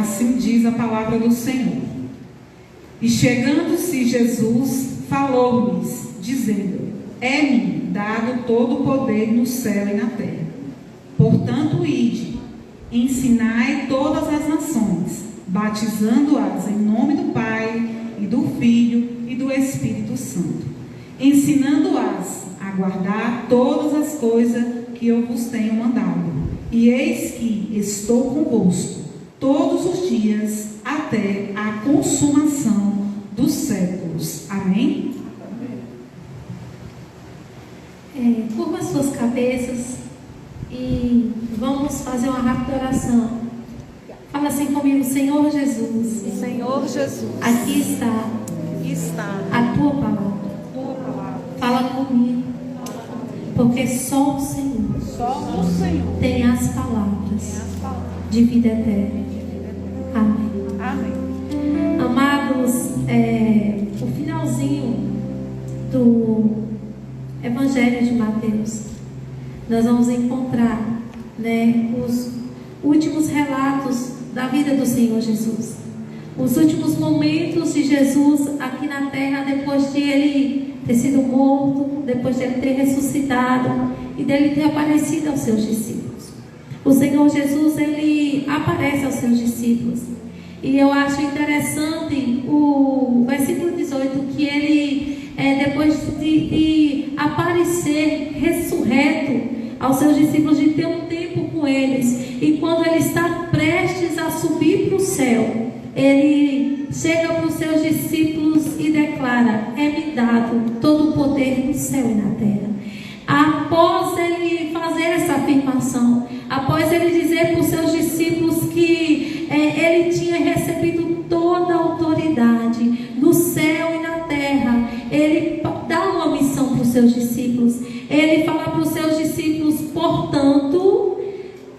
Assim diz a palavra do Senhor. E chegando-se Jesus, falou-lhes, dizendo: É-me dado todo o poder no céu e na terra. Portanto, ide, ensinai todas as nações, batizando-as em nome do Pai, e do Filho, e do Espírito Santo, ensinando-as a guardar todas as coisas que eu vos tenho mandado. E eis que estou convosco todos os dias, até a consumação dos séculos. Amém? Curva suas cabeças e vamos fazer uma rápida oração. Fala assim comigo: Senhor Jesus, Senhor Jesus, aqui está a tua palavra. Fala comigo, porque só o Senhor tem as palavras de vida eterna. Amém. amém. Amados, o finalzinho do Evangelho de Mateus, nós vamos encontrar, os últimos relatos da vida do Senhor Jesus, os últimos momentos de Jesus aqui na terra, depois de ele ter sido morto, depois de ele ter ressuscitado e dele ter aparecido aos seus discípulos. O Senhor Jesus, ele aparece aos seus discípulos, e eu acho interessante o versículo 18, que ele, depois de aparecer ressurreto aos seus discípulos, de ter um tempo com eles, e quando ele está prestes a subir para o céu, ele chega para os seus discípulos e declara: É-me dado todo o poder no céu e na terra. Após ele fazer essa afirmação, após ele dizer para os seus discípulos que ele tinha recebido toda a autoridade no céu e na terra, ele dá uma missão para os seus discípulos. Ele fala para os seus discípulos: Portanto,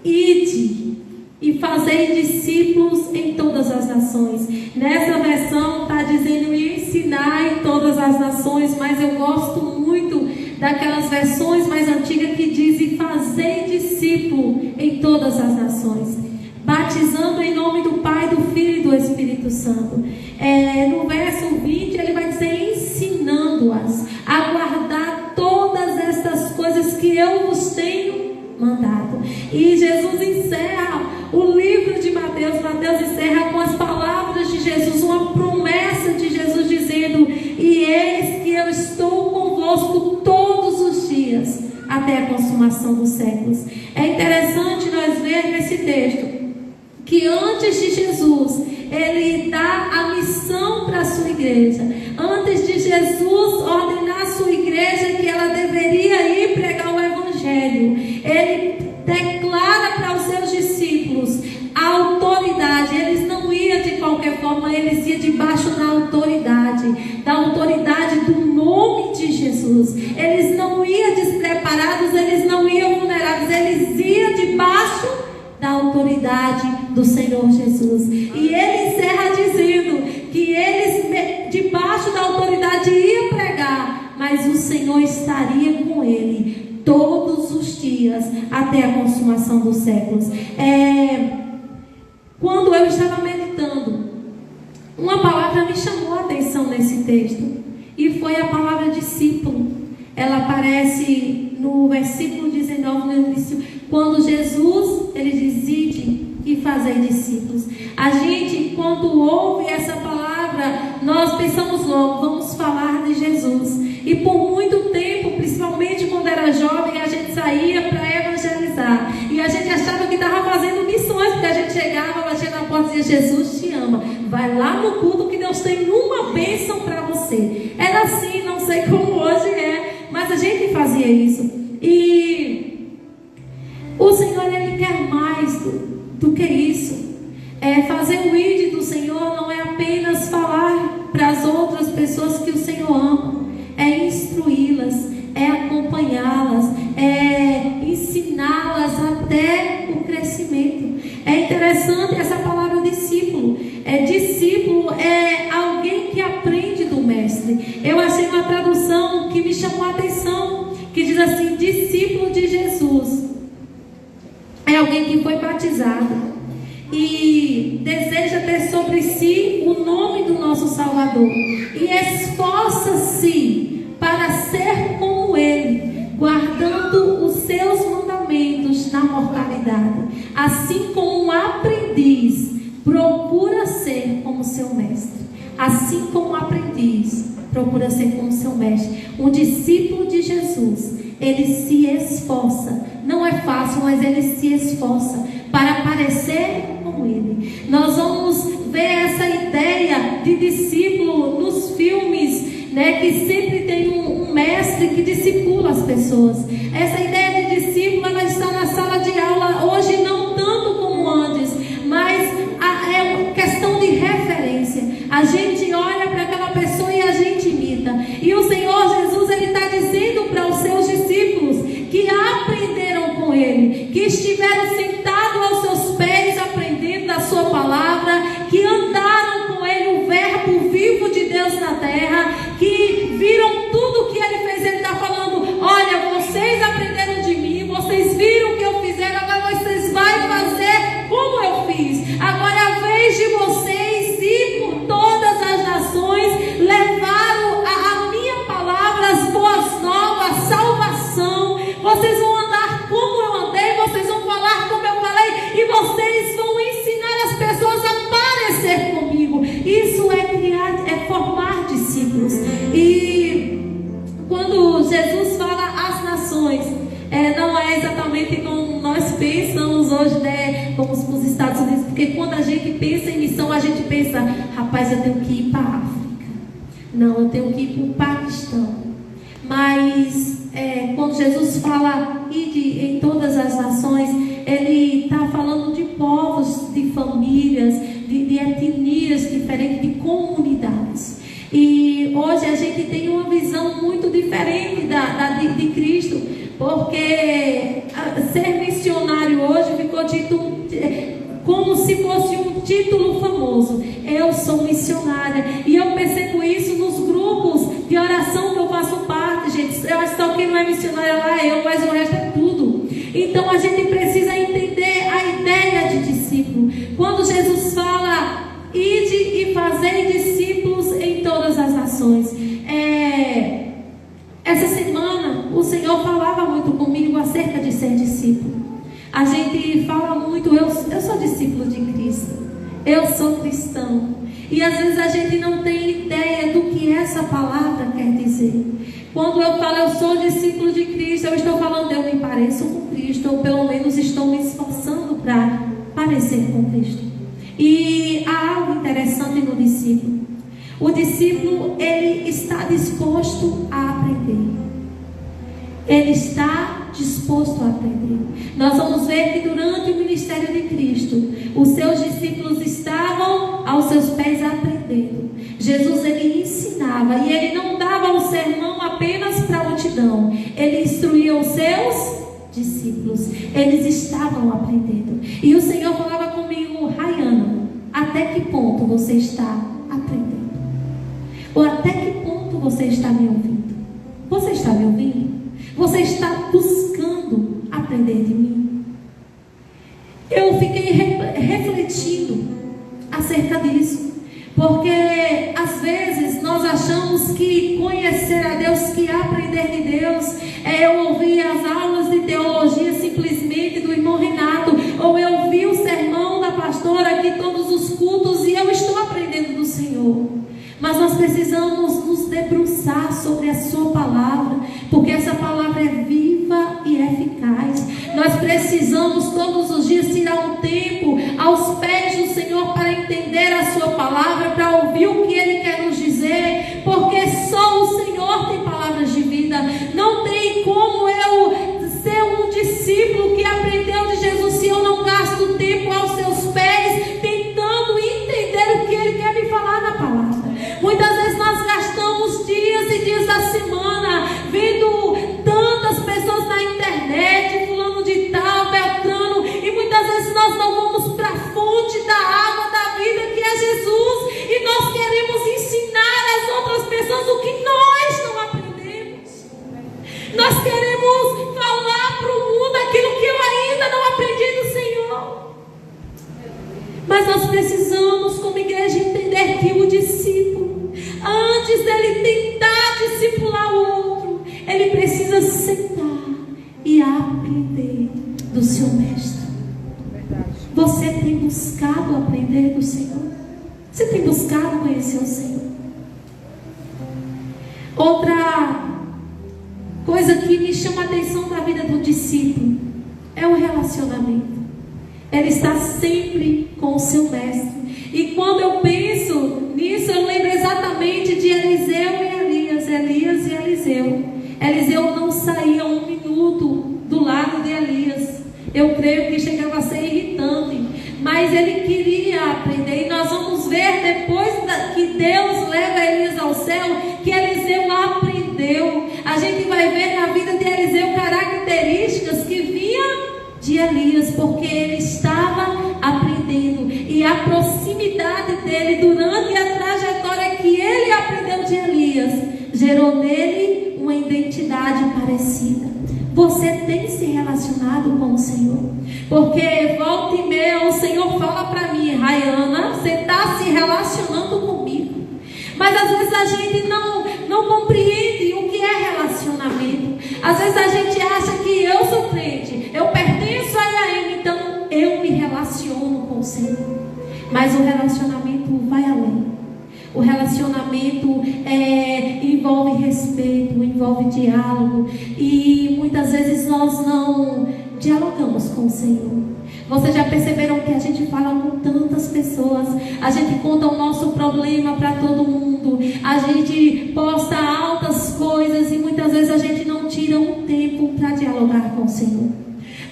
ide e fazei discípulos em todas as nações. Nessa versão está dizendo ensinar em todas as nações, mas eu gosto muito daquelas versões mais antigas que dizem fazei discípulo em todas as nações, batizando em nome do Pai, do Filho e do Espírito Santo. No verso 20 ele vai dizer ensinando-as a guardar todas estas coisas que eu vos tenho mandado. E Jesus encerra o livro de Mateus. Mateus encerra com as palavras de Jesus, uma promessa de Jesus dizendo: E eis que eu estou convosco todos os dias, até a consumação dos séculos. É interessante nós ver nesse texto que antes de Jesus ele dá a missão para a sua igreja, antes de Jesus ordenar a sua igreja que ela deveria ir pregar o Evangelho, ele declara para os seus discípulos a autoridade. Eles não iam de qualquer forma, eles iam debaixo da autoridade do nome de Jesus. Eles não iam despreparados, eles não iam vulneráveis, eles iam debaixo da autoridade do Senhor Jesus. E ele encerra dizendo que eles debaixo da autoridade iam pregar, mas o Senhor estaria com ele todos os dias até a consumação dos séculos. Quando eu estava meditando, uma palavra me chamou a atenção nesse texto, e foi a palavra discípulo. Ela aparece no versículo 19, no início, quando Jesus, ele diz: ide e fazei discípulos. A gente, quando ouve essa palavra, nós pensamos logo, vamos falar de Jesus. E por muito tempo, principalmente quando era jovem, a gente saía para evangelizar, e a gente achava que estava fazendo missões, porque a gente chegava, batia na porta e dizia: Jesus te ama, vai lá no culto que Deus tem uma bênção para você. Era assim, não sei como hoje é, mas a gente fazia isso. E o Senhor, ele quer mais do que isso. Fazer o ID do Senhor não é apenas falar para as outras pessoas que o Senhor ama, é instruí-las, é acompanhá-las, é ensiná-las até o crescimento. É interessante essa palavra discípulo. Discípulo é alguém que aprende do mestre. Eu achei uma tradução que me chamou a atenção, que diz assim: discípulo de Jesus é alguém que foi batizado e deseja sobre si o nome do nosso Salvador e esforça-se para ser como Ele, guardando os seus mandamentos na mortalidade, assim como um aprendiz procura ser como seu mestre. Assim como um aprendiz procura ser como seu mestre. Um discípulo de Jesus, ele se esforça. Não é fácil, mas ele se esforça para parecer como Ele. Nós vamos ver essa ideia de discípulo nos filmes, né, que sempre tem um mestre que discipula as pessoas. Essa ideia de discípulo, ela está na sala de aula hoje, não tanto como antes, mas é uma questão de referência. A gente olha para aquela pessoa e a gente imita. E o Senhor Jesus, Ele está dizendo para os seus discípulos que aprenderam com Ele, que estiveram sentados aos seus pés aprendendo da sua palavra, que andaram com Ele, o verbo vivo de Deus na terra, que viram tudo que Ele fez. Ele está falando: olha, vocês aprenderam de mim, vocês viram o que eu fiz, agora vocês vão fazer como eu fiz. Agora é a vez de vocês ir por todas as nações, levar a minha palavra, as boas novas, a salvação. Vocês vão andar como eu andei, vocês vão falar como eu falei, e vocês vão ensinar as pessoas a parecer comigo. Isso é formar discípulos. E quando Jesus fala às nações, não é exatamente como nós pensamos hoje, né, como os Estados Unidos, porque quando a gente pensa em missão, a gente pensa: rapaz, eu tenho que ir para a África, não, eu tenho que ir para o Paquistão. Mas quando Jesus fala em todas as nações, Ele está falando de povos, de famílias, de etnias diferentes, de comunidades. E hoje a gente tem uma visão muito diferente de Cristo, porque ser missionário hoje ficou dito como se fosse um título famoso. Eu sou missionária, e eu percebo isso nos grupos de oração que eu faço parte, gente. Eu acho que só quem não é missionária lá é eu, mas o resto é tudo. Então a gente precisa entender a ideia de discípulo. Quando Jesus fala: ide e fazei discípulos em todas as nações. Essa semana o Senhor falava muito comigo acerca de ser discípulo. A gente fala muito: eu sou discípulo de Cristo, eu sou cristão. E às vezes a gente não tem ideia do que essa palavra quer dizer. Quando eu falo eu sou discípulo de Cristo, eu estou falando eu me pareço com Cristo, ou pelo menos estou me esforçando para parecer com Cristo. E há algo interessante no discípulo. O discípulo, ele está disposto a aprender. Ele está disposto a aprender. Nós vamos ver que durante o ministério de Cristo, os seus discípulos estavam aos seus pés aprendendo. Jesus, ele ensinava, e ele não dava o sermão apenas para a multidão. Ele instruía os seus discípulos. Eles estavam aprendendo. E o Senhor falava comigo: Rayana, até que ponto você está aprendendo? Ou até que ponto você está me ouvindo? Você está me ouvindo? Você está buscando aprender de mim? Eu fiquei refletindo acerca disso, porque às vezes nós achamos que conhecer a Deus, que aprender de Deus, é eu ouvir as aulas de teologia simplesmente do irmão Renato, ou eu ouvir o sermão da pastora aqui todos os cultos e eu estou aprendendo do Senhor. Mas nós precisamos nos debruçar sobre a sua palavra, porque essa palavra é viva e eficaz. Nós precisamos todos os dias tirar um tempo aos pés do Senhor para entender a sua palavra, para ouvir o que Ele quer nos dizer, porque só o Senhor tem palavras de vida. Não tem como eu ser um discípulo que aprendeu de Jesus se eu não gasto tempo aos seus pés tentando entender o que Ele quer me falar na palavra. Muitas vezes nós gastamos dias e dias da semana vendo tantas pessoas na internet, fulano de tal, Beltrano, e muitas vezes nós não vamos para a fonte da água da vida, que é Jesus, e nós queremos ensinar às outras pessoas o que nós não aprendemos. antes dele tentar discipular o outro, ele precisa sentar e aprender do seu mestre. Você tem buscado aprender do Senhor? Você tem buscado conhecer o Senhor? Outra coisa que me chama a atenção na vida do discípulo é o relacionamento. Ele está sempre com o seu mestre. E quando eu penso nisso, eu lembro exatamente de Eliseu e Elias, Elias e Eliseu. Eliseu não saía um minuto do lado de Elias. Eu creio que chegava a ser irritante, mas ele queria aprender. E nós vamos ver depois que Deus leva Elias ao céu, que Eliseu aprendeu. A gente vai ver na vida de Eliseu características que vinham de Elias, porque ele estava aprendendo. E a proximidade dele durante a trajetória que ele aprendeu de Elias gerou nele uma identidade parecida. Você tem se relacionado com o Senhor? Porque volta e meia o Senhor fala para mim: Rayana, você está se relacionando comigo. Mas às vezes a gente não compreende o que é relacionamento. Às vezes a gente acha que eu sou crente, eu pertenço a IAM, então eu me relaciono com o Senhor. Mas o relacionamento vai além. O relacionamento envolve respeito, envolve diálogo. E muitas vezes nós não dialogamos com o Senhor. Vocês já perceberam que a gente fala com tantas pessoas, a gente conta o nosso problema para todo mundo, a gente posta altas coisas e muitas vezes a gente não tira um tempo para dialogar com o Senhor.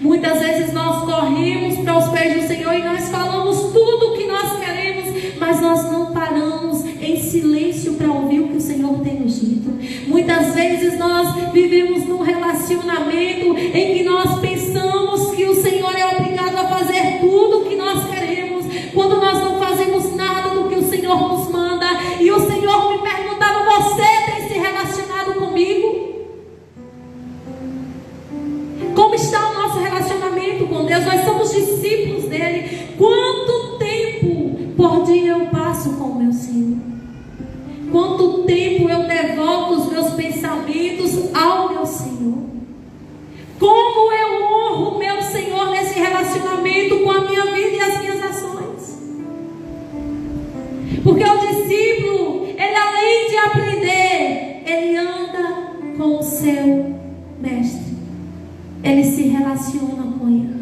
Muitas vezes nós corremos para os pés do Senhor e nós falamos tudo o que nós queremos, mas nós não paramos em silêncio para ouvir o que o Senhor tem nos dito. Muitas vezes nós vivemos num relacionamento em que nós pensamos que o Senhor é obrigado a fazer tudo o que nós queremos, quando nós não fazemos nada do que o Senhor nos manda. E o Senhor me perguntava: você tem se relacionado comigo? Como está o nosso relacionamento com Deus? Nós somos discípulos dele. Quanto tempo por dia eu passo com o meu Senhor? Quanto tempo eu devolvo os meus pensamentos ao meu Senhor? Como eu honro o meu Senhor nesse relacionamento com a minha vida e as minhas ações? Porque o discípulo, ele além de aprender, ele anda com o seu mestre. Ele se relaciona com ele.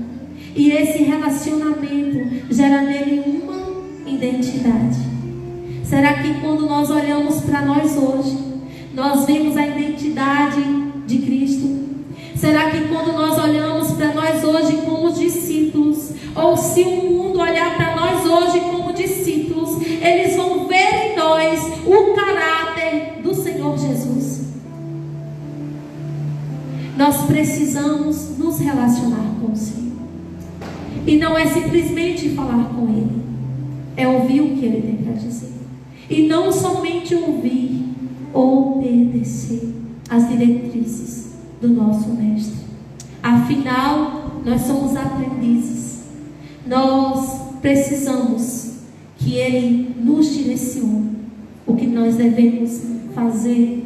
E esse relacionamento gera nele uma identidade. Será que quando nós olhamos para nós hoje, nós vemos a identidade de Cristo? Será que quando nós olhamos para nós hoje como discípulos, ou se o mundo olhar para nós hoje como discípulos, eles vão ver em nós o caráter do Senhor Jesus? Nós precisamos nos relacionar com o Senhor. E não é simplesmente falar com Ele, é ouvir o que Ele tem para dizer. E não somente ouvir, obedecer às diretrizes do nosso Mestre. Afinal, nós somos aprendizes. Nós precisamos que Ele nos direcione o que nós devemos fazer,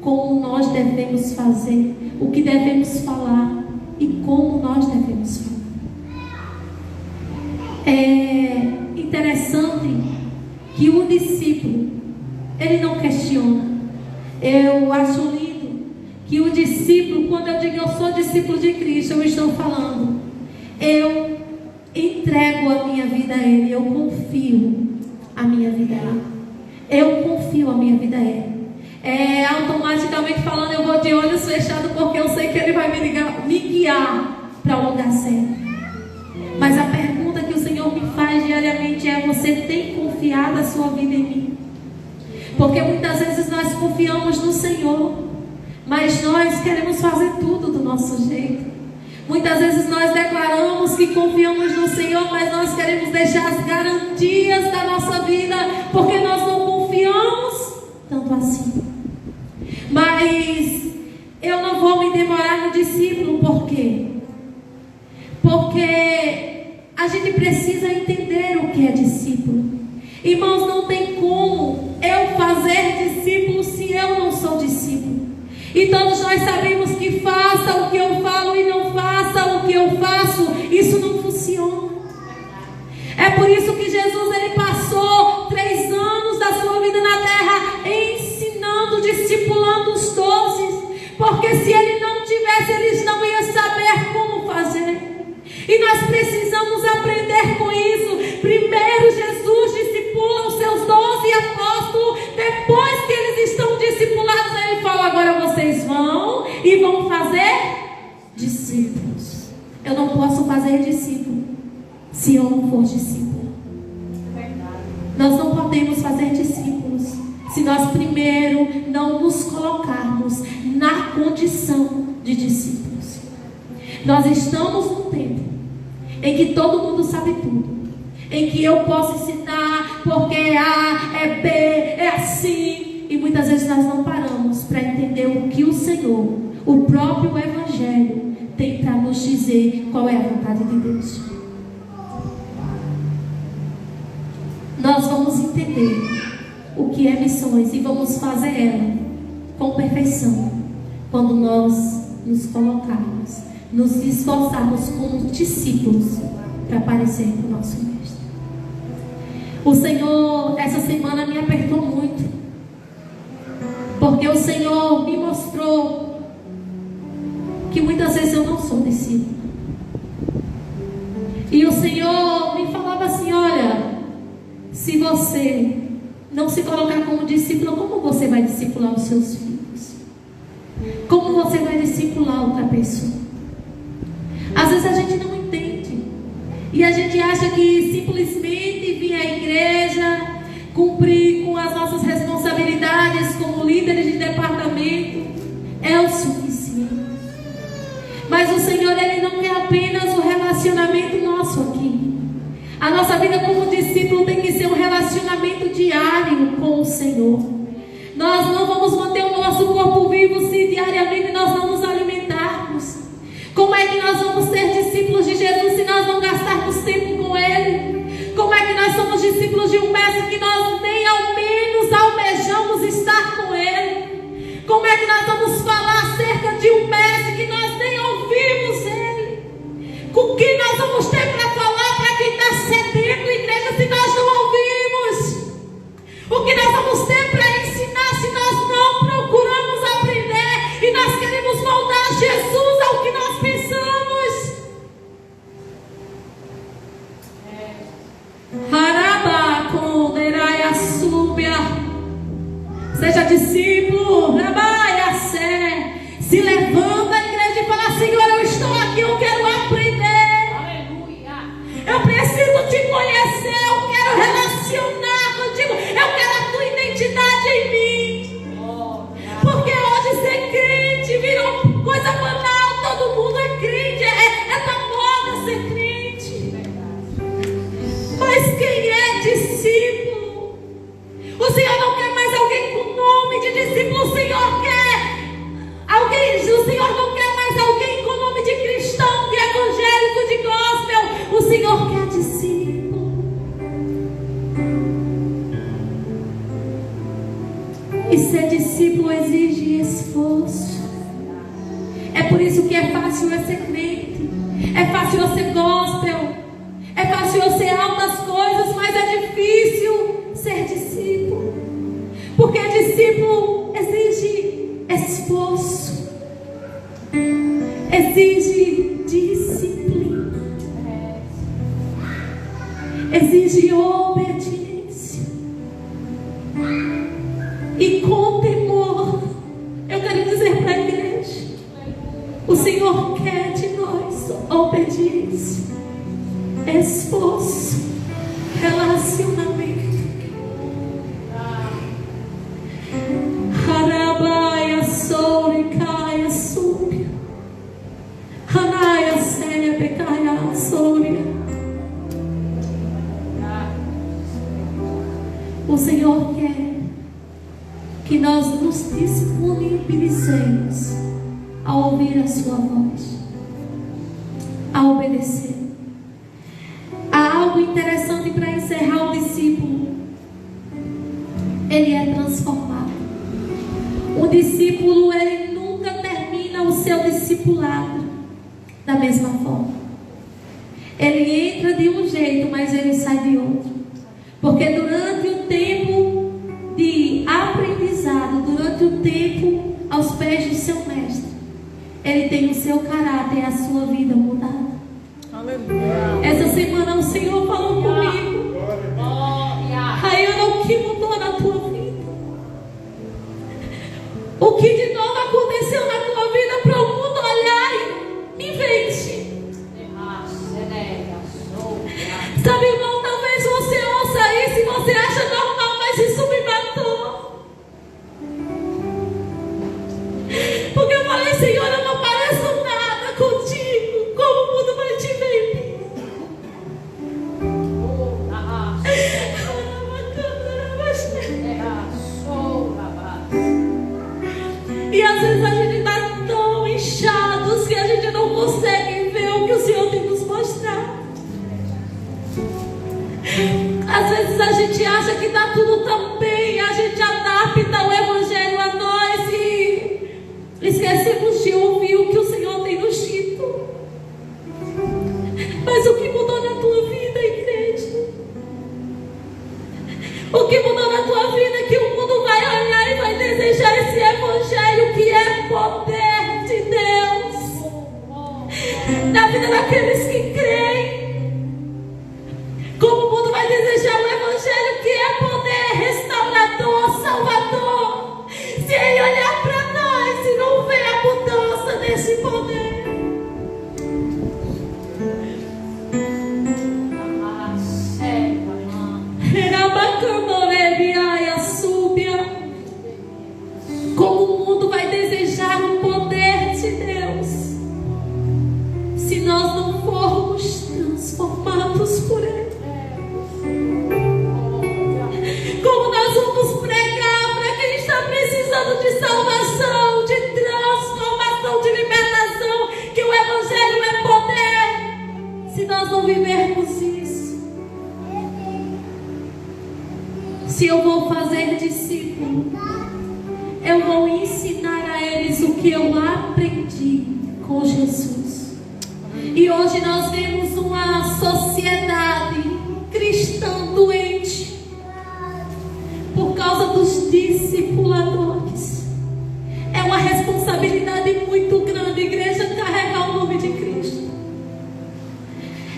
como nós devemos fazer, o que devemos falar e como nós devemos falar. É interessante que o discípulo, ele não questiona. Eu acho lindo que o discípulo, quando eu digo eu sou discípulo de Cristo, eu estou falando, eu entrego a minha vida a Ele, eu confio a minha vida a Ele. Eu confio a minha vida a Ele. Automaticamente falando, eu vou de olhos fechados, porque eu sei que Ele vai me guiar para o lugar certo. Mas a pergunta que o Senhor me faz diariamente é: você tem confiado a sua vida em mim? Porque muitas vezes nós confiamos no Senhor, mas nós queremos fazer tudo do nosso jeito. Muitas vezes nós declaramos que confiamos no Senhor, mas nós queremos deixar as garantias da nossa vida, porque nós não confiamos tanto assim. Mas eu não vou me demorar no discípulo, por quê? Porque a gente precisa entender o que é discípulo. Irmãos, não tem como eu fazer discípulos E todos nós sabemos que faça o que eu falo e não faça o que eu faço, isso não funciona. É por isso que Jesus ele passou 3 anos da sua vida na terra ensinando, discipulando os 12. Porque se ele não tivesse, eles não iam saber como fazer. E nós precisamos aprender com isso. Primeiro Jesus discipula os seus 12 apóstolos. Depois que eles estão discipulados, ele fala: agora vocês vão e vão fazer discípulos. Eu não posso fazer discípulo se eu não for discípulo. Nós não podemos fazer discípulos se nós primeiro não nos colocarmos na condição de discípulos. Nós estamos num tempo em que todo mundo sabe tudo, em que eu posso ensinar porque é A, é B, é assim, e muitas vezes nós não paramos para entender o que o Senhor, o próprio Evangelho, tem para nos dizer qual é a vontade de Deus. Nós vamos entender o que é missões e vamos fazer ela com perfeição quando nós nos colocarmos, nos esforçarmos como discípulos para parecer com o nosso mestre. O Senhor essa semana me apertou muito, porque o Senhor me mostrou que muitas vezes eu não sou discípulo. E o Senhor me falava assim: olha, se você não se colocar como discípulo, como você vai discipular os seus filhos? Como você vai discipular outra pessoa? Às vezes a gente não entende. E a gente acha que simplesmente vir à igreja, cumprir com as nossas responsabilidades como líderes de departamento é o suficiente. Mas o Senhor, Ele não quer apenas o relacionamento nosso aqui. A nossa vida como discípulo tem que ser um relacionamento diário com o Senhor. Nós não vamos manter o nosso corpo vivo se diariamente nós não nos alimentarmos. Como é que nós vamos ser discípulos de Jesus se nós não gastarmos tempo com Ele? Como é que nós somos discípulos de um mestre que nós nem ao menos almejamos estar com Ele? Como é que nós vamos falar acerca de um mestre que nós nem ouvimos Ele? O que nós vamos ter para falar para quem está sedento, igreja, se nós não ouvimos? O que nós vamos ter para ensinar se nós não procuramos aprender e nós queremos moldar Jesus ao que nós pensamos? Seja discípulo, se levanta a igreja e fala: Senhor, eu estou aqui, eu quero aprender. Aleluia. Eu preciso te conhecer, eu quero relacionar contigo, eu quero a tua identidade em mim. Porque hoje ser crente virou coisa banal, todo mundo é crente, é da moda ser crente. Mas quem é discípulo? O Senhor não quer mais alguém com nome de discípulo, o Senhor quer alguém, o Senhor não quer mais alguém com nome de cristão, de evangélico, de gospel. O Senhor quer discípulo. E ser discípulo exige esforço. É por isso que é fácil eu ser crente, é fácil eu ser gospel, é fácil eu ser altas coisas, mas é difícil ser discípulo. Porque discípulo exige esforço, exige disciplina, exige obediência. E com temor, eu quero dizer para a igreja: o Senhor quer de nós obediência, esforço, relacionamento. Harabaia, Souricaia, Súbia, Hanaia, Séria, Pecaia, Souria. O Senhor quer que nós nos disponibilizemos a ouvir a sua voz, a obedecer. Há algo interessante para encerrar: o discípulo, ele é transformado. O discípulo, ele nunca discipulado da mesma forma. Ele entra de um jeito, mas ele sai de outro. Porque durante o tempo de aprendizado, durante o tempo aos pés do seu mestre, ele tem o seu caráter e a sua vida mudada. Aleluia. Essa semana o Senhor falou comigo. Rayana, o que mudou na tua vida? O que de novo aconteceu na tua vida para o mundo olhar e me vende? Sabe, irmão, talvez você ouça isso e você acha normal, mas isso me matou. Porque eu falei, Senhor, eu não pareço nada contigo. Como o mundo vai te ver? E às vezes a gente está tão inchados que a gente não consegue ver o que o Senhor tem nos mostrado. Às vezes a gente acha que está tudo tão bem, a gente adapta o Evangelho a nós e esquecemos de ouvir o que o Senhor tem nos dito. Mas o que mudou na tua vida, igreja? O que mudou na tua vida é que o mundo vai olhar e vai desejar esse Evangelho que é poder de Deus na vida daqueles que creem. Como o mundo vai desejar o Evangelho que é poder restaurador, salvador. Se ele olhar para nós e não ver a mudança desse poder. Como o mundo vai desejar o poder de Deus se nós não formos transformados por Ele? Como nós vamos pregar para quem está precisando de salvação, de transformação, de libertação, que o Evangelho é poder, se nós não vivermos isso? Se eu vou fazer discípulo, eu vou ensinar a eles o que eu aprendi com Jesus. E hoje nós vemos uma sociedade cristã doente por causa dos discipuladores. É uma responsabilidade muito grande, igreja, carregar o nome de Cristo.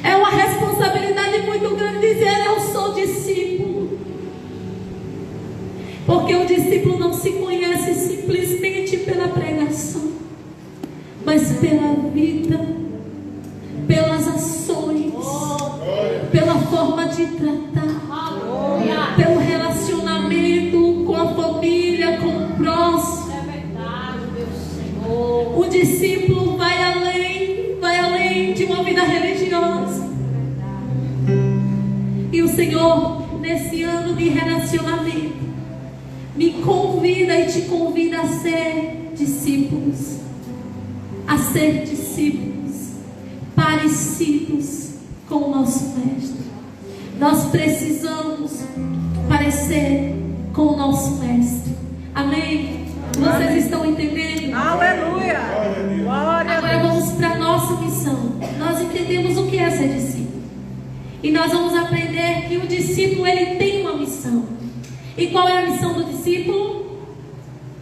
É uma responsabilidade muito grande dizer: eu sou discípulo. Porque o discípulo não se conhece simplesmente pela pregação, mas pela vida, pelas ações, pela forma de tratar, pelo relacionamento com a família, com o próximo. O discípulo vai além de uma vida religiosa. E o Senhor, nesse ano de relacionamento, me convida e te convida a ser discípulos, parecidos com o nosso Mestre. Nós precisamos parecer com o nosso Mestre. Amém? Vocês estão entendendo? Aleluia. Glória a Agora Deus. vamos para a nossa missão. Nós entendemos o que é ser discípulo. E nós vamos aprender que o discípulo, ele tem uma missão. E qual é a missão do discípulo?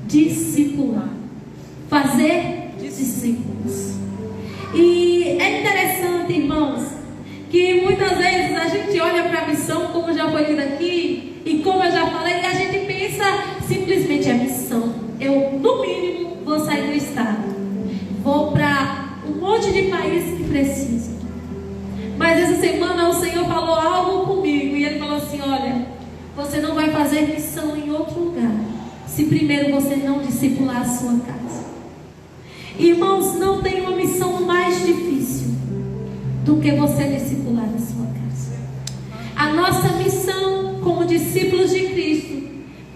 Discipular. Fazer discípulos. E é interessante, irmãos, que muitas vezes a gente olha para a missão, como já foi lido aqui, e como eu já falei, a gente pensa simplesmente: a missão. Eu, no mínimo, vou sair do estado. Vou para um monte de países que precisam. Mas essa semana o Senhor falou algo comigo. E Ele falou assim: olha, você não vai fazer missão em outro lugar se primeiro você não discipular a sua casa. Irmãos, não tem uma missão mais difícil do que você discipular a sua casa. A nossa missão como discípulos de Cristo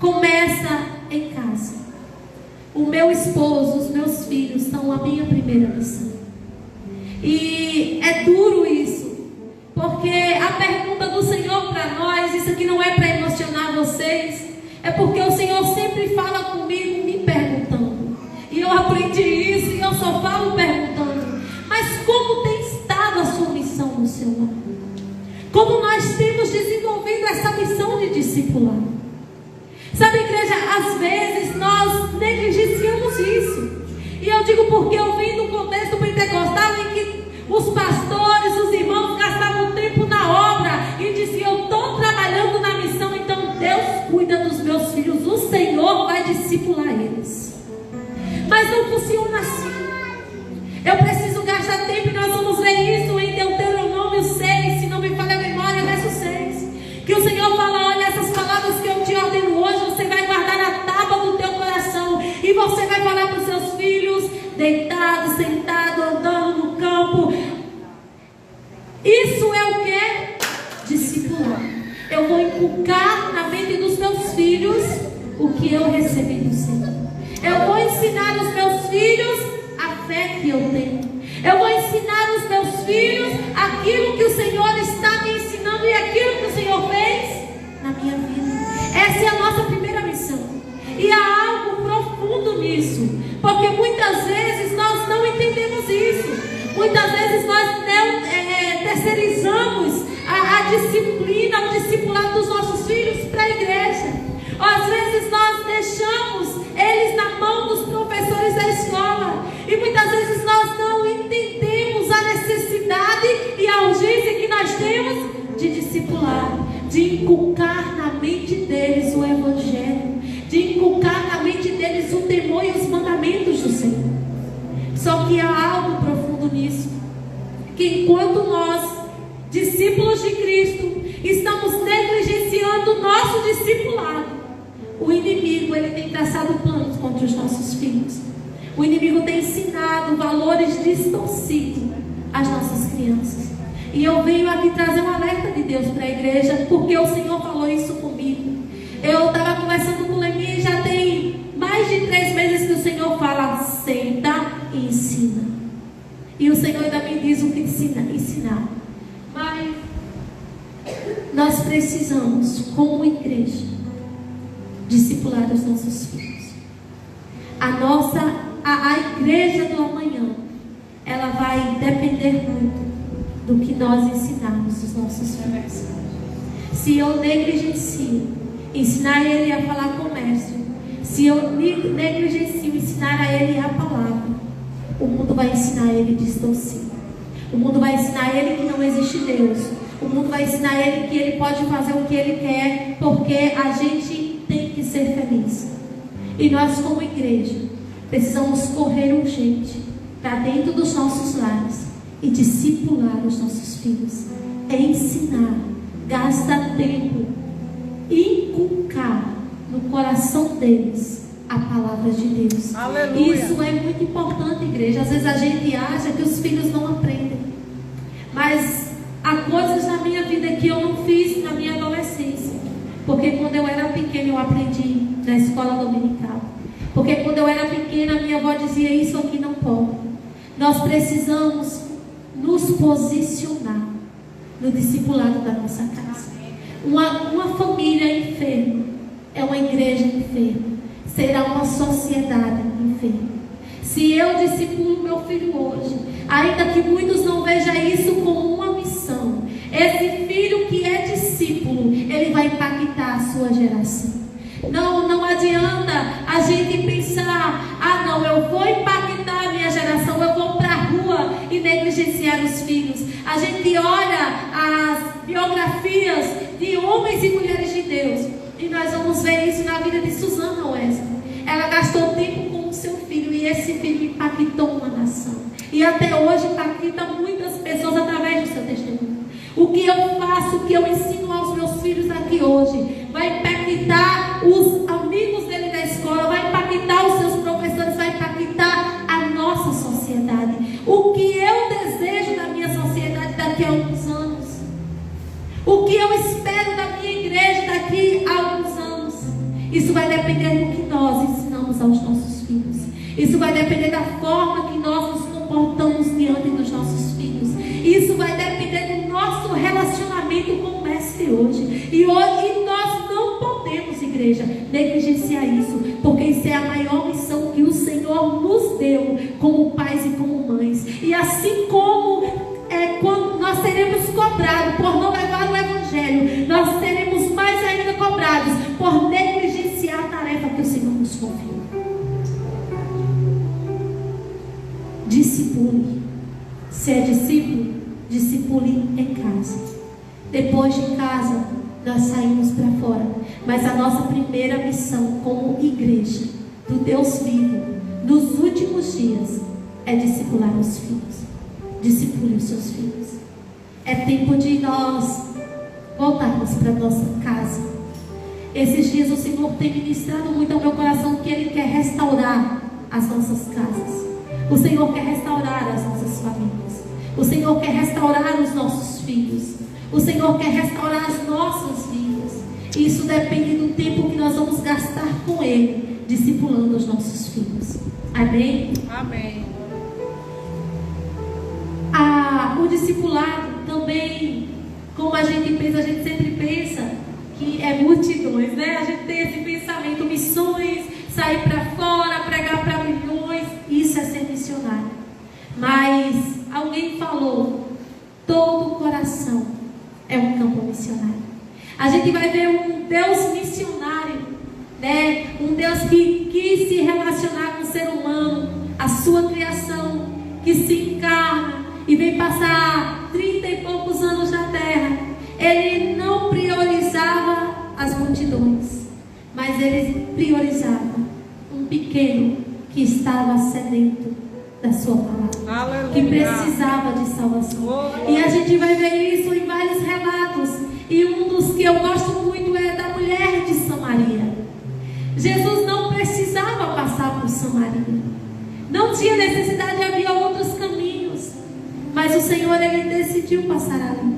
começa em casa. O meu esposo, os meus filhos são a minha primeira missão. E é duro isso, porque a pergunta do Senhor para nós, isso aqui não é para emocionar vocês, é porque o Senhor sempre fala comigo me perguntando. E eu aprendi isso e eu eu só falo perguntando: mas como tem estado a sua missão no seu lar? Como nós temos desenvolvido essa missão de discipular? Sabe, igreja, às vezes nós negligenciamos isso. E eu digo porque eu vim do contexto pentecostal em que os pastores, os irmãos gastavam tempo na obra e diziam: eu estou trabalhando na missão, então Deus cuida dos meus filhos, o Senhor vai discipular eles. Mas não funciona assim. Eu preciso gastar tempo, e nós vamos ver isso em Deuteronômio 6, se não me falha a memória, verso 6. Que o Senhor fala: olha, essas palavras que eu te ordeno hoje, você vai guardar na tábua do teu coração, e você vai falar para os seus filhos, deitado, sentado, andando no campo. Isso é o que? Discipular. Eu vou inculcar na mente dos meus filhos o que eu recebi do Senhor. Eu vou ensinar os meus filhos a fé que eu tenho. Eu vou ensinar os meus filhos aquilo que o Senhor está me ensinando e aquilo que o Senhor fez na minha vida. Essa é a nossa primeira missão. E há algo profundo nisso, porque muitas vezes nós não entendemos isso. Muitas vezes nós terceirizamos a disciplina, o discipulado dos nossos filhos para a igreja. Ou às vezes nós deixamos eles na mão dos professores da escola. E muitas vezes nós não entendemos a necessidade e a urgência que nós temos de discipular, de inculcar na mente deles o Evangelho, de inculcar na mente deles o temor e os mandamentos do Senhor. Só que há algo profundo nisso, que enquanto nós, discípulos de Cristo, estamos negligenciando o nosso discipulado, o inimigo, ele tem traçado planos contra os nossos filhos. O inimigo tem ensinado valores distorcidos às nossas crianças. E eu venho aqui trazer um alerta de Deus para a igreja, porque o Senhor falou isso comigo. Eu estava conversando com o Lemi e já tem mais de 3 meses que o Senhor fala: senta e ensina. E o Senhor ainda me diz o que ensinar. Mas nós precisamos, como igreja, discipular os nossos filhos. A igreja do amanhã, ela vai depender muito do que nós ensinarmos os nossos filhos. Se eu negligencio ensinar ele a falar comércio, se eu negligencio ensinar a ele a palavra, o mundo vai ensinar ele distorcido. O mundo vai ensinar ele que não existe Deus. O mundo vai ensinar ele que ele pode fazer o que ele quer, porque a gente tem que ser feliz. E nós, como igreja, precisamos correr urgente para dentro dos nossos lares e discipular os nossos filhos. Ensinar, gastar tempo, inculcar no coração deles a palavra de Deus. Aleluia. Isso é muito importante, igreja. Às vezes a gente acha que os filhos não aprendem, mas há coisas na minha vida que eu não fiz na minha adolescência, porque quando eu era pequena eu aprendi na escola dominical, porque quando eu era pequena minha avó dizia: isso aqui não pode. Nós precisamos nos posicionar no discipulado da nossa casa. Uma família enferma é uma igreja enferma, será uma sociedade enferma. Se eu discipulo meu filho hoje, ainda que muitos não vejam isso como uma missão, esse filho que é discípulo, ele vai impactar a sua geração. Não adianta a gente pensar: ah não, eu vou impactar a minha geração, eu vou para a rua e negligenciar os filhos. A gente olha as biografias de homens e mulheres de Deus, e nós vamos ver isso na vida de Susana Wesley. Ela gastou tempo com o seu filho, e esse filho impactou uma nação. E até hoje impacta muitas pessoas através do seu testemunho. O que eu faço, o que eu ensino aos meus filhos aqui hoje, vai impactar os amigos dele da escola, vai impactar os seus professores, vai impactar a nossa sociedade. O que eu desejo da minha sociedade daqui a alguns anos, o que eu espero da minha igreja daqui a alguns anos, isso vai depender do que nós ensinamos aos nossos filhos. Isso vai depender da forma que nós nos comportamos diante dos nossos filhos. Isso vai depender do nosso relacionamento com o Mestre hoje. E hoje nós não podemos, igreja, igreja negligenciar isso, porque isso é a maior missão que o Senhor nos deu como pais e como mães. E assim como quando nós seremos cobrados por não levar o Evangelho, nós seremos mais ainda cobrados por negligenciar a tarefa que o Senhor nos confiou. Discipule. Se é discípulo, discipule em casa. Depois de casa, nós saímos para fora. Mas a nossa primeira missão como igreja do Deus vivo, nos últimos dias, é discipular os filhos. Discipule os seus filhos. É tempo de nós voltarmos para nossa casa. Esses dias o Senhor tem ministrado muito ao meu coração que Ele quer restaurar as nossas casas. O Senhor quer restaurar as nossas famílias. O Senhor quer restaurar os nossos filhos. O Senhor quer restaurar as nossas vidas. Isso depende do tempo que nós vamos gastar com Ele, discipulando os nossos filhos. Amém? Amém. O discipulado também, como a gente sempre pensa que é multidões, né? A gente tem esse pensamento, missões, sair para fora, pregar para milhões, isso é ser missionário. Mas alguém falou, todo coração é um campo missionário. A gente vai ver um Deus missionário, né? Um Deus que quis se relacionar com o ser humano, a sua criação, que se encarna e vem passar 30 e poucos anos na terra. Ele não priorizava as multidões, mas ele priorizava um pequeno que estava sedento da sua palavra. Aleluia. Que precisava de salvação. E a gente vai ver isso em vários relatos. E um dos que eu gosto muito é da mulher de Samaria. Jesus não precisava passar por Samaria. Não tinha necessidade, havia outros caminhos. Mas o Senhor, Ele decidiu passar ali,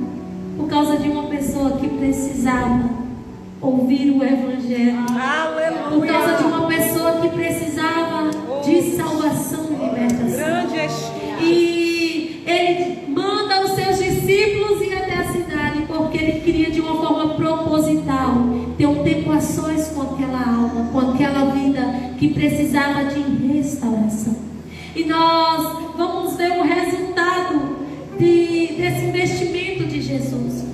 por causa de uma pessoa que precisava ouvir o Evangelho. Aleluia. Por causa de uma pessoa que precisava de salvação e libertação. E Ele manda os seus discípulos ir até a cidade, porque Ele queria de uma forma proposital ter um tempo a sós com aquela alma, com aquela vida que precisava de restauração. E nós vamos ver o resultado desse investimento de Jesus,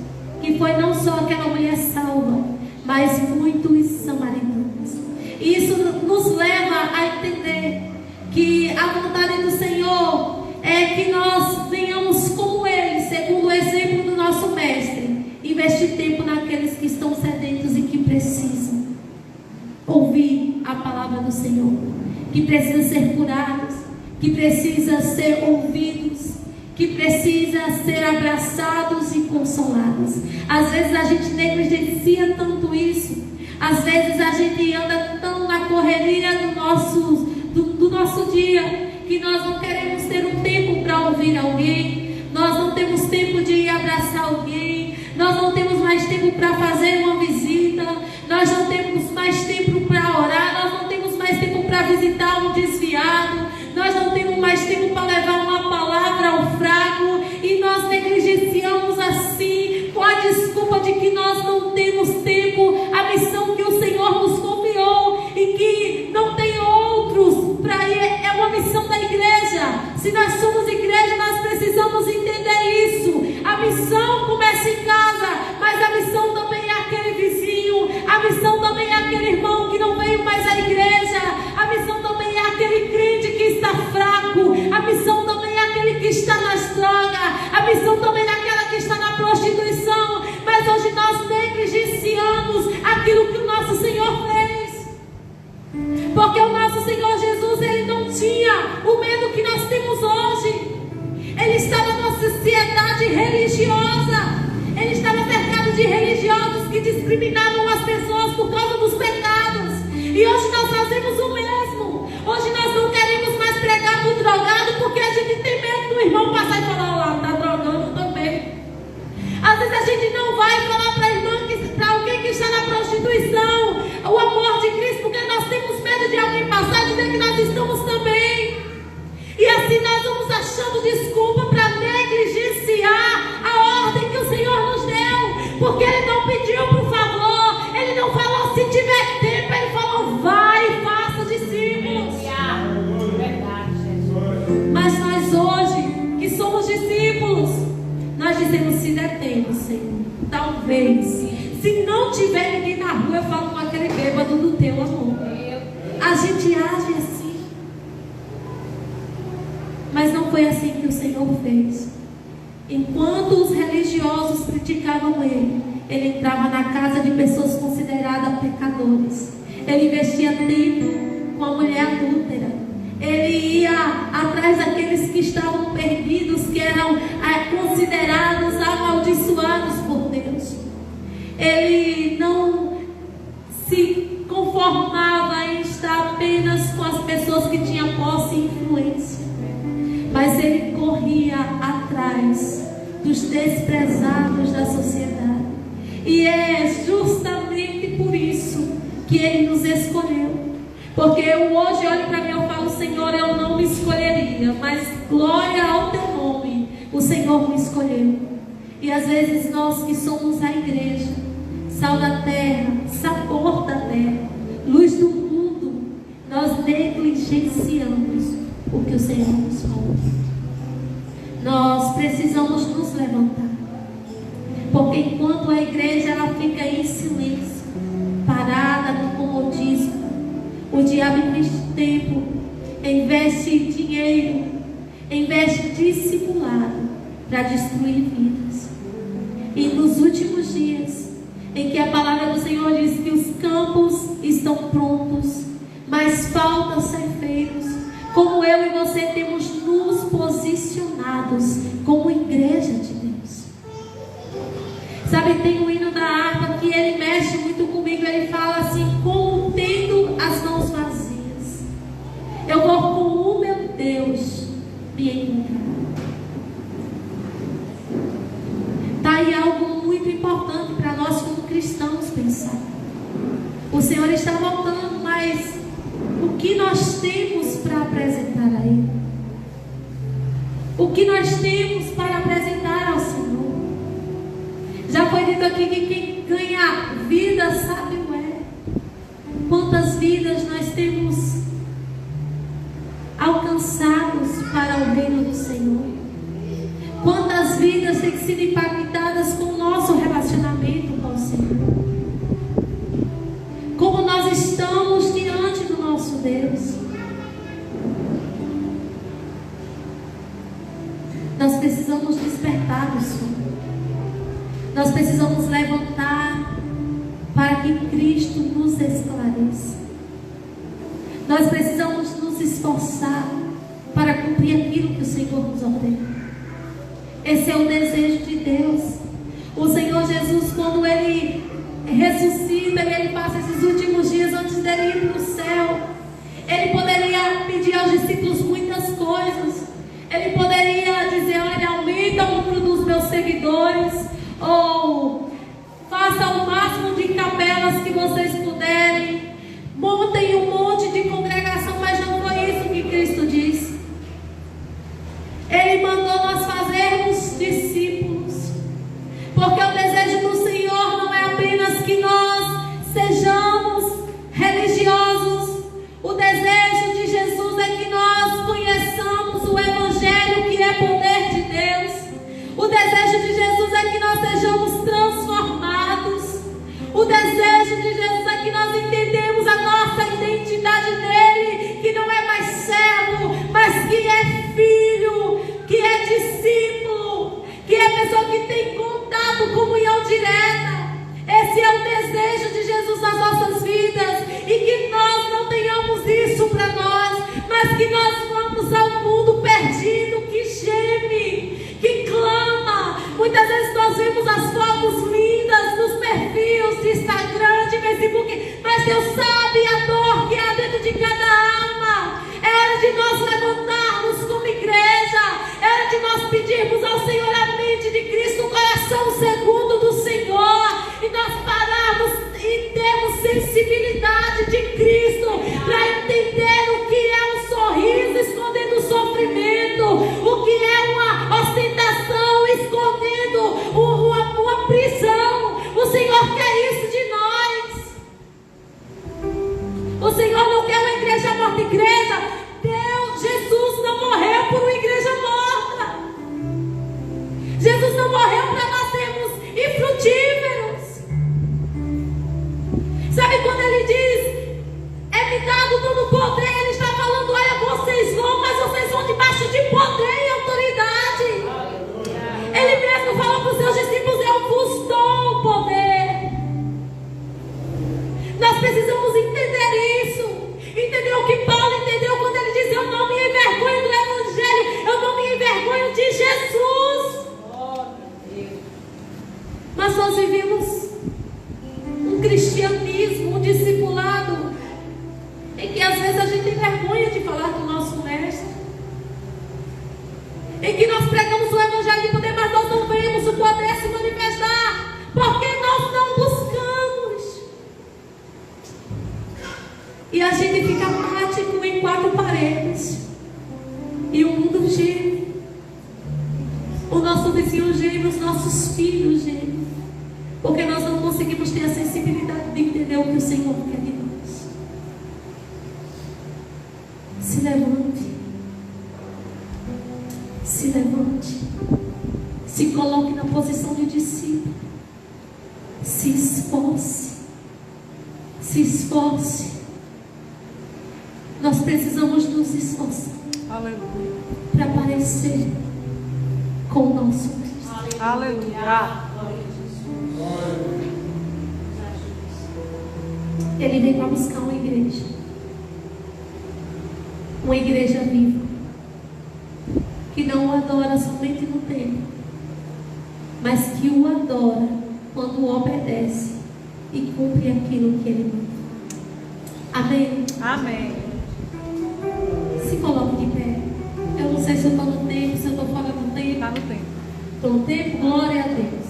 que foi não só aquela mulher salva, mas muitos samaritanos. E isso nos leva a entender que a vontade do Senhor é que nós venhamos como Ele, segundo o exemplo do nosso mestre, investir tempo naqueles que estão sedentos e que precisam ouvir a palavra do Senhor, que precisam ser curados, que precisam ser ouvidos, que precisam ser abraçados e consolados. Às vezes a gente negligencia tanto isso. Às vezes a gente anda tão na correria do nosso dia, que nós não queremos ter um tempo para ouvir alguém, nós não temos tempo de ir abraçar alguém, nós não temos mais tempo para fazer uma visita, nós não temos mais tempo para orar, nós não temos mais tempo para visitar um desviado, nós não temos mais tempo para levar uma palavra ao fraco, e nós negligenciamos assim, com a desculpa de que nós não temos tempo, a missão que o Senhor nos confiou, e que não tem outros para ir, é uma missão da igreja. Se nós somos igreja, nós precisamos entender isso. A missão começa em casa, mas a missão também é aquele vizinho, a missão também é aquele irmão que não veio mais à igreja, a missão também é aquele crente que está fraco, a missão também é aquele que está nas drogas, a missão também é aquela que está na prostituição. Mas hoje nós negligenciamos aquilo que o nosso Senhor fez, porque o nosso Senhor Jesus, Ele não tinha o medo que nós temos hoje. Ele estava numa sociedade religiosa, Ele estava cercado de religiosos que discriminavam as pessoas por causa dos pecados. E hoje nós fazemos o mesmo. Hoje nós não queremos mais pregar para o drogado, porque a gente tem medo do irmão passar e falar: ó, lá, está drogando também. Às vezes a gente não vai falar para alguém que está na prostituição o amor de Cristo, porque nós temos medo de alguém passar e dizer que nós estamos também. E assim nós vamos achando desculpa para negligenciar a ordem que o Senhor nos deu, porque Ele não pediu por favor, Ele não falou: se tiver não tiver ninguém na rua, eu falo com aquele bêbado do teu amor. A gente age assim. Mas não foi assim que o Senhor fez. Enquanto os religiosos criticavam ele entrava na casa de pessoas consideradas pecadores. Ele investia tempo com a mulher adúltera. Ele ia atrás daqueles que estavam perdidos, que eram considerados amaldiçoados por Deus. Ele não se conformava em estar apenas com as pessoas que tinham posse e influência, mas ele corria atrás dos desprezados da sociedade. E é justamente por isso que ele nos escolheu. Porque eu hoje olho para mim e falo: Senhor, eu não me escolheria, mas glória ao teu nome, o Senhor me escolheu. E às vezes nós que somos a igreja, sal da terra, sabor da terra, luz do mundo, nós negligenciamos o que o Senhor nos falou. Nós precisamos nos levantar, porque enquanto a igreja ela fica em silêncio, parada no comodismo, o diabo investe tempo, investe dinheiro, investe discipulado para destruir vidas. E nos últimos dias, em que a palavra do Senhor diz que os campos estão prontos, mas faltam ser feitos, como eu e você temos nos posicionados como igreja de Deus. Sabe, tem um hino da harpa que ele mexe muito comigo. Ele fala assim: como tendo as mãos vazias, eu vou com o meu Deus me encontrar. Está aí algo muito importante para nós como cristãos pensar. O Senhor está voltando, mas o que nós temos para apresentar a Ele? O que nós temos para apresentar ao Senhor? Já foi dito aqui que quem ganha vida sabe o é. Quantas vidas nós temos alcançados para o reino do Senhor? Quantas vidas têm sido impactadas com o nosso relacionamento com o Senhor? Como nós estamos diante do nosso Deus? Nós precisamos despertar do sono. Nós precisamos levantar para que Cristo nos esclareça. Nós precisamos nos esforçar para cumprir aquilo que o Senhor nos ordena. Esse é o desejo de Deus. O Senhor Jesus, quando Ele ressuscita e Ele passa esses últimos dias antes dele ir para o céu, Ele poderia pedir aos discípulos muitas coisas. Ele poderia dizer: olha, aumenta o número dos meus seguidores, ou faça o máximo de capelas que vocês puderem, montem um monte de congregação. Mas não foi isso que Cristo disse. Ele mandou nós fazermos discípulos, porque o desejo do Senhor não é apenas que nós sejamos religiosos. O desejo de Jesus é que nós conheçamos o Evangelho, que é poder de Deus. O desejo de Jesus é que nós sejamos transformados. O desejo de Jesus é que nós entendemos a nossa identidade nele, que não é mais servo, mas que é filho, que é discípulo, que é pessoa que tem contato, comunhão direta. Esse é o desejo de Jesus nas nossas vidas, e que nós não tenhamos isso para nós, mas que nós vamos ao mundo perdido, que geme, que clama. Muitas vezes nós vemos as fotos lindas nos perfis de Instagram, de Facebook, mas Deus sabe a dor que há dentro de cada alma. É hora de nós levantarmos como igreja, é hora de nós pedirmos ao Senhor a mente de Cristo, o coração segundo do Senhor, e nós pararmos e termos sensibilidade de Cristo para entender o que é um sorriso escondendo o sofrimento, o que é uma ostentação escondendo uma prisão. O Senhor quer isso de nós. O Senhor não quer uma igreja morta. Igreja, Jesus não morreu por uma igreja morta. Jesus não morreu para nós sermos infrutíferos. Nós precisamos entender isso. Entender o que Paulo entendeu quando ele diz: eu não me envergonho do Evangelho, eu não me envergonho de Jesus. Mas nós vivemos um cristianismo, um discipulado, em que às vezes a gente tem vergonha de falar do nosso mestre, em que nós pregamos o Evangelho de poder, mas nós não vemos o poder se manifestar, porque nós não buscamos. E a gente fica apático em quatro paredes, e o mundo geme, o nosso vizinho geme, os nossos filhos gemem, porque nós não conseguimos ter a sensibilidade de entender o que o Senhor quer de nós. Se levante. Se levante. Se coloque na posição de discípulo. Se esforce. Se esforce. Nós precisamos nos esforçar. Aleluia. Para parecer com o nosso Cristo. Aleluia. Ele vem para buscar uma igreja. Uma igreja viva. Que não o adora somente no templo, mas que o adora quando o obedece e cumpre aquilo que ele manda. Amém? Amém. Se coloque de pé. Eu não sei se eu estou no tempo, se eu estou fora do tempo. Está no tempo. Estou no tempo, glória a Deus.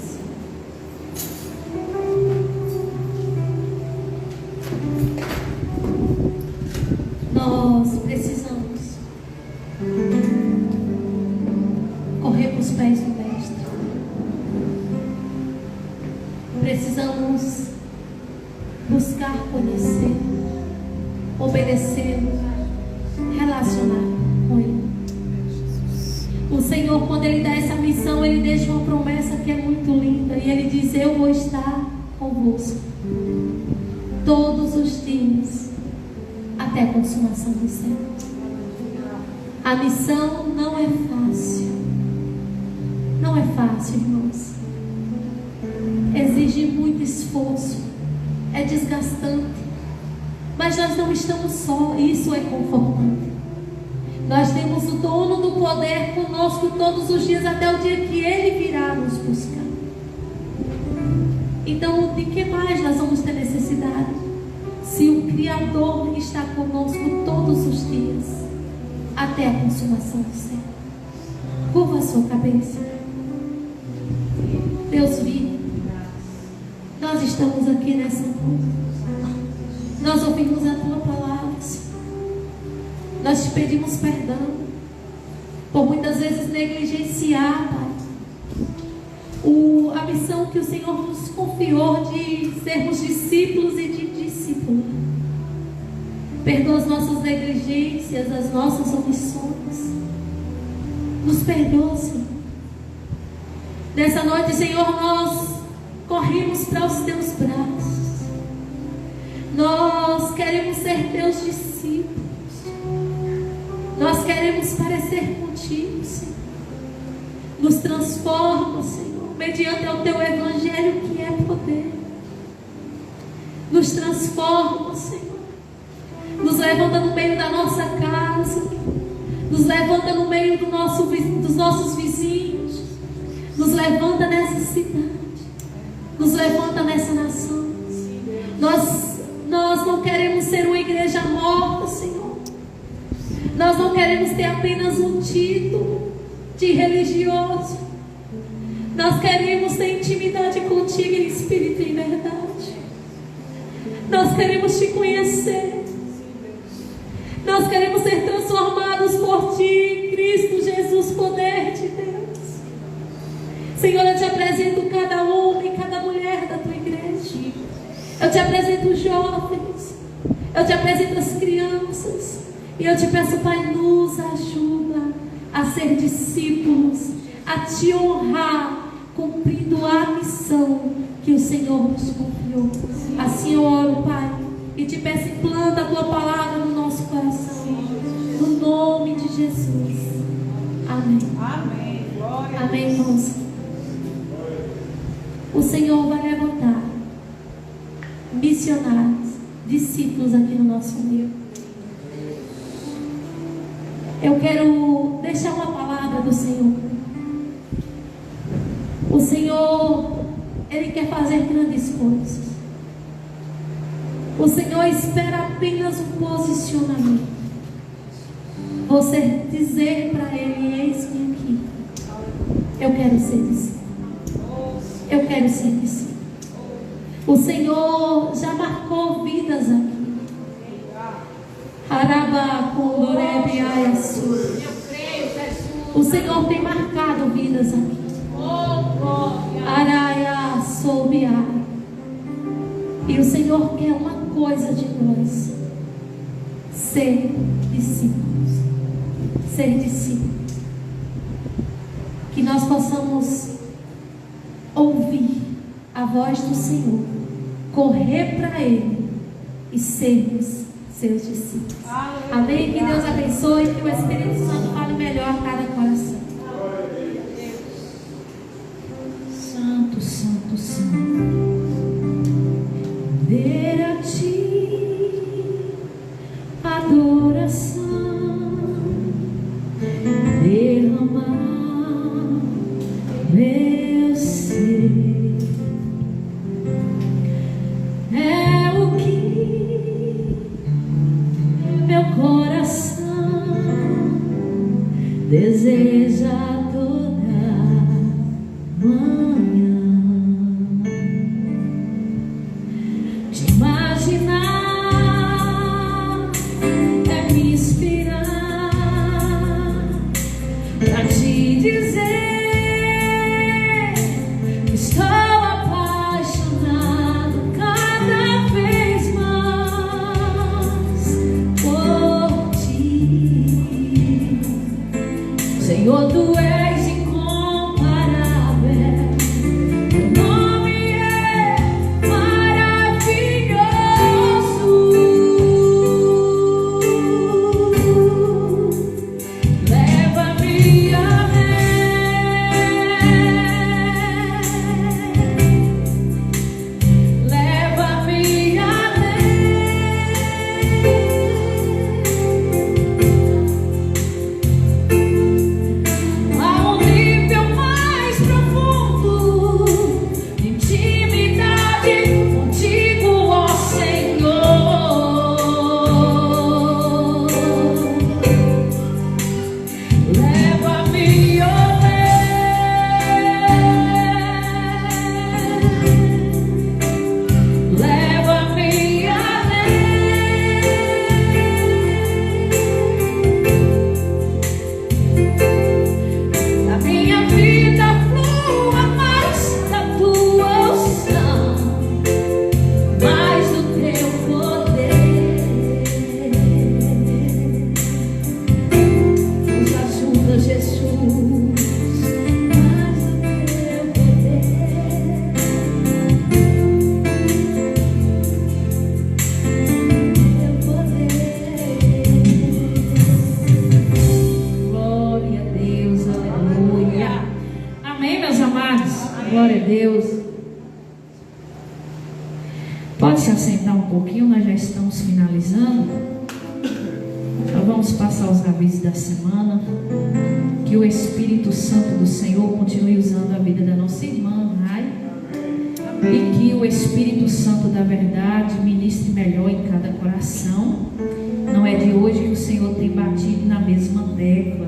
Nós precisamos correr para os pés do Mestre. Precisamos buscar conhecer, obedecer, relacionar com Ele. O Senhor, quando Ele dá essa missão, Ele deixa uma promessa que é muito linda. E Ele diz: eu vou estar convosco todos os dias, até a consumação do céu. A missão não é fácil. Não é fácil, irmãos. Exige muito esforço. É desgastante. Mas nós não estamos só. Isso é confortante. Nós temos o dono do poder conosco todos os dias, até o dia que Ele virá nos buscar. Então, de que mais nós vamos ter necessidade? Se o Criador está conosco todos os dias, até a consumação do céu. Curva a sua cabeça. Deus vive. Nós estamos aqui nessa noite. Nós ouvimos a Tua palavra, Senhor. Nós te pedimos perdão por muitas vezes negligenciar, Pai, a missão que o Senhor nos confiou de sermos discípulos e de discípulos. Perdoa as nossas negligências, as nossas omissões. Nos perdoa, Senhor. Nessa noite, Senhor, nós corremos para os Teus braços. Nós queremos ser Teus discípulos. Nós queremos parecer contigo, Senhor. Nos transforma, Senhor, mediante o Teu Evangelho que é poder. Nos transforma, Senhor. Nos levanta no meio da nossa casa. Nos levanta no meio dos nossos vizinhos. Nos levanta nessa cidade. Nos levanta nessa nação. Nós não queremos ser uma igreja morta, Senhor. Nós não queremos ter apenas um título de religioso. Nós queremos ter intimidade contigo em espírito e em verdade. Nós queremos te conhecer. Nós queremos ser transformados por ti, Cristo Jesus, poder de Deus. Senhor, eu te apresento cada homem, cada mulher da tua igreja. Eu te apresento os jovens. Eu te apresento as crianças. E eu te peço, Pai, nos ajuda a ser discípulos, a te honrar, cumprindo a missão que o Senhor nos confiou. Assim eu oro, Pai, e te peço, implanta a tua palavra no nosso coração. No nome de Jesus. Amém. Amém. Glória Amém, irmãos. O Senhor vai levantar missionários discípulos aqui no nosso meio. Eu quero deixar uma palavra do Senhor. O Senhor, Ele quer fazer grandes coisas. O Senhor espera apenas um posicionamento. Você dizer para Ele: eis-me aqui. Eu quero ser discípulo. Eu quero ser discípulo. O Senhor já marcou vidas aqui. Araba Condorebe Ayasu. O Senhor tem marcado vidas aqui. Araia Soubiá. E o Senhor quer uma coisa de nós: ser discípulos. Ser discípulos. Que nós possamos ouvir a voz do Senhor, correr para Ele e sermos seus discípulos. Amém? Que Deus abençoe e que o Espírito Santo fale melhor a cada coração. Santo, santo, santo. Ver a Ti adoração, derramar meu ser. É o que meu coração deseja toda manhã. Te imaginar é me inspirar pra te dizer que estou apaixonado cada vez mais por Ti. Senhor, Tu és incomparável. Teu nome é maravilhoso. Leva-me além. Leva-me além. A um nível mais profundo de intimidade contigo, ó Senhor. Leva-me além. Leva-me além. A minha vida flua mais da Tua unção, mais do Teu poder. Nos ajuda, Jesus, mais do Teu poder. Glória a Deus, aleluia. Amém, meus amados? Glória a Deus. Pode se assentar um pouquinho, nós já estamos finalizando. Então vamos passar os avisos da semana. Que o Espírito Santo do Senhor continue usando a vida da nossa irmã, Rai. E que o Espírito Santo da verdade ministre melhor em cada coração. Não é de hoje que o Senhor tem batido na mesma tecla.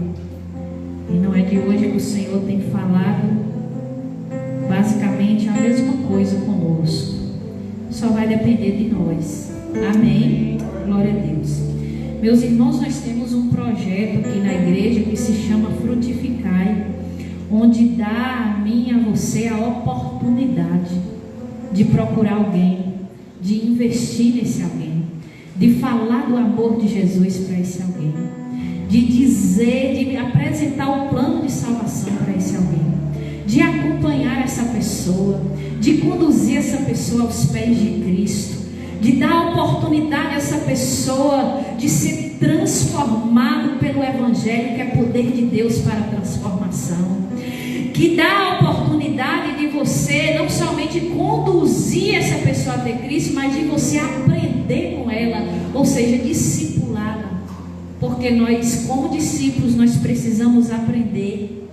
E não é de hoje que o Senhor tem falado basicamente a mesma coisa conosco. Só vai depender de nós. Amém? Glória a Deus. Meus irmãos, nós temos um projeto aqui na igreja que se chama Frutificai, onde dá a mim e a você a oportunidade de procurar alguém, de investir nesse alguém, de falar do amor de Jesus para esse alguém, de dizer, de apresentar o plano de salvação para esse alguém, de acompanhar essa pessoa, de conduzir essa pessoa aos pés de Cristo, de dar a oportunidade a essa pessoa de ser transformado pelo Evangelho, que é poder de Deus para a transformação, que dá a oportunidade de você não somente conduzir essa pessoa a ter Cristo, mas de você aprender ou seja, discipulá-la, porque nós, como discípulos, nós precisamos aprender,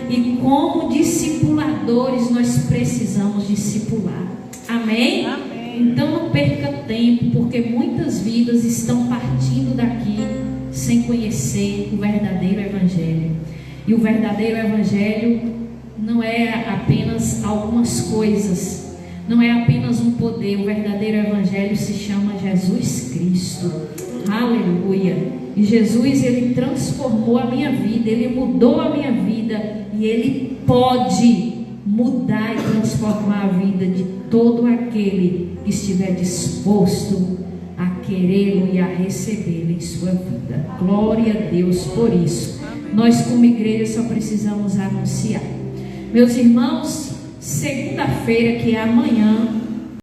e como discipuladores, nós precisamos discipular. Amém? Amém. Então não perca tempo, porque muitas vidas estão partindo daqui sem conhecer o verdadeiro Evangelho. E o verdadeiro Evangelho não é apenas algumas coisas, não é apenas um poder. O verdadeiro Evangelho se chama Jesus Cristo. Aleluia! E Jesus, ele transformou a minha vida, ele mudou a minha vida, e ele pode mudar e transformar a vida de todo aquele que estiver disposto a querê-lo e a recebê-lo em sua vida. Glória a Deus por isso. Nós, como igreja, só precisamos anunciar. Meus irmãos, segunda-feira, que é amanhã,